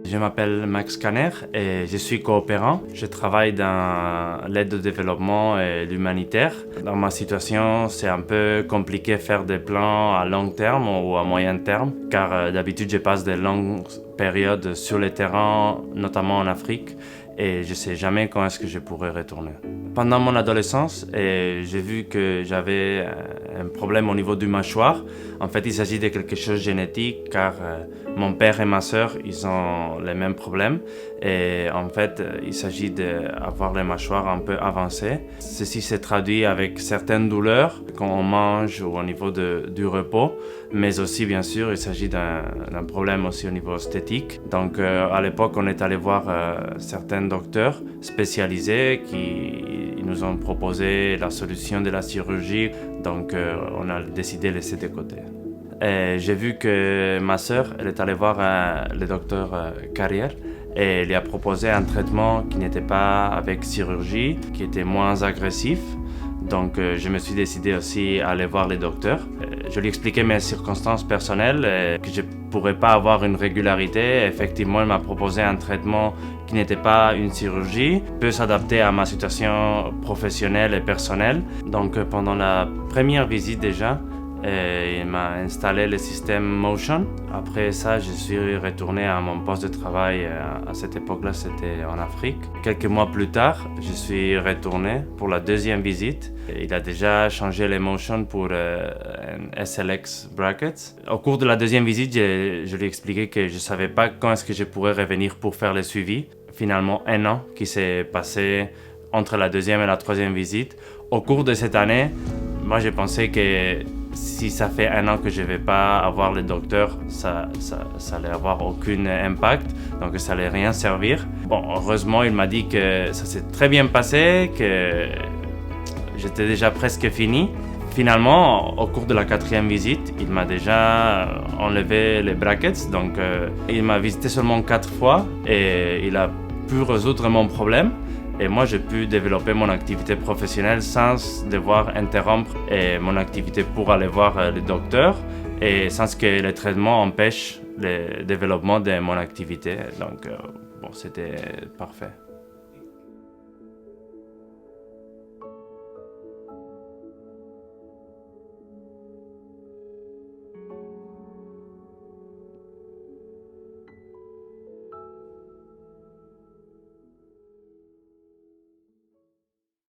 Je m'appelle Max Kanner et je suis coopérant. Je travaille dans l'aide au développement et l'humanitaire. Dans ma situation, c'est un peu compliqué de faire des plans à long terme ou à moyen terme, car d'habitude, je passe de longues périodes sur le terrain, notamment en Afrique, et je ne sais jamais quand est-ce que je pourrai retourner. Pendant mon adolescence, j'ai vu que j'avais un problème au niveau du mâchoire. En fait, il s'agit de quelque chose de génétique, car mon père et ma sœur, ils ont les mêmes problèmes. Et en fait, il s'agit d'avoir les mâchoires un peu avancées. Ceci s'est traduit avec certaines douleurs quand on mange ou au niveau du repos. Mais aussi, bien sûr, il s'agit d'un problème aussi au niveau esthétique. Donc, à l'époque, on est allé voir certains docteurs spécialisés qui nous ont proposé la solution de la chirurgie. Donc, on a décidé de laisser de côté. J'ai vu que ma sœur, elle est allée voir le docteur Carrière et il lui a proposé un traitement qui n'était pas avec chirurgie, qui était moins agressif. Donc, je me suis décidé aussi à aller voir les docteurs. Je lui ai expliqué mes circonstances personnelles, que je ne pourrais pas avoir une régularité. Effectivement, il m'a proposé un traitement qui n'était pas une chirurgie, peut s'adapter à ma situation professionnelle et personnelle. Donc, pendant la première visite déjà, il m'a installé le système Motion. Après ça, je suis retourné à mon poste de travail. À cette époque-là, c'était en Afrique. Quelques mois plus tard, je suis retourné pour la deuxième visite. Il a déjà changé les Motion pour un SLX Brackets. Au cours de la deuxième visite, je lui ai expliqué que je ne savais pas quand est-ce que je pourrais revenir pour faire le suivi. Finalement, 1 an qui s'est passé entre la deuxième et la troisième visite. Au cours de cette année, moi, j'ai pensé que si ça fait 1 an que je ne vais pas avoir le docteur, ça allait avoir aucun impact, donc ça allait rien servir. Bon, heureusement, il m'a dit que ça s'est très bien passé, que j'étais déjà presque fini. Finalement, au cours de la 4e visite, il m'a déjà enlevé les brackets, donc il m'a visité seulement 4 fois et il a pu résoudre mon problème. Et moi, j'ai pu développer mon activité professionnelle sans devoir interrompre mon activité pour aller voir le docteur et sans que les traitements empêchent le développement de mon activité. Donc, bon, c'était parfait.